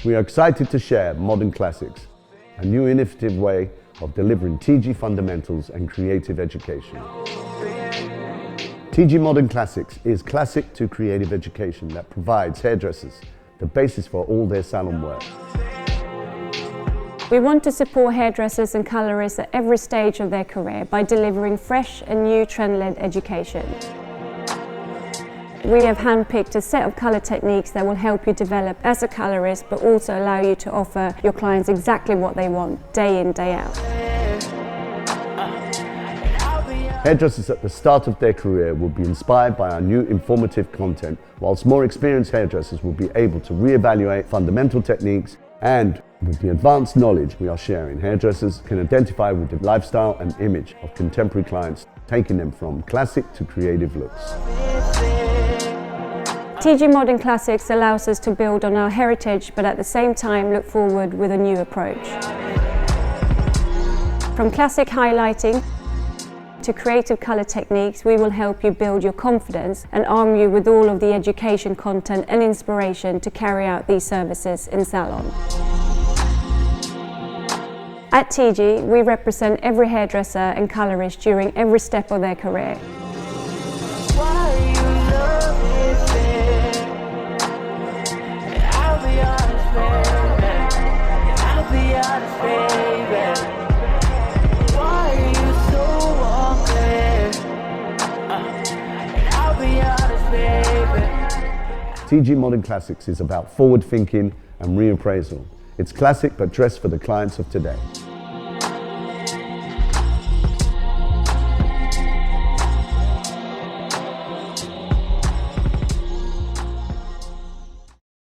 We are excited to share Modern Classics, a new innovative way of delivering TIGI fundamentals and creative education. TIGI Modern Classics is classic to creative education that provides hairdressers the basis for all their salon work. We want to support hairdressers and colourists at every stage of their career by delivering fresh and new trend-led education. We have handpicked a set of colour techniques that will help you develop as a colourist, but also allow you to offer your clients exactly what they want, day in, day out. Hairdressers at the start of their career will be inspired by our new informative content, whilst more experienced hairdressers will be able to re-evaluate fundamental techniques, and with the advanced knowledge we are sharing, hairdressers can identify with the lifestyle and image of contemporary clients, taking them from classic to creative looks. TIGI Modern Classics allows us to build on our heritage, but at the same time look forward with a new approach. From classic highlighting to creative colour techniques, we will help you build your confidence and arm you with all of the education content and inspiration to carry out these services in salon. At TIGI, we represent every hairdresser and colourist during every step of their career. TIGI Modern Classics is about forward thinking and reappraisal. It's classic but dressed for the clients of today.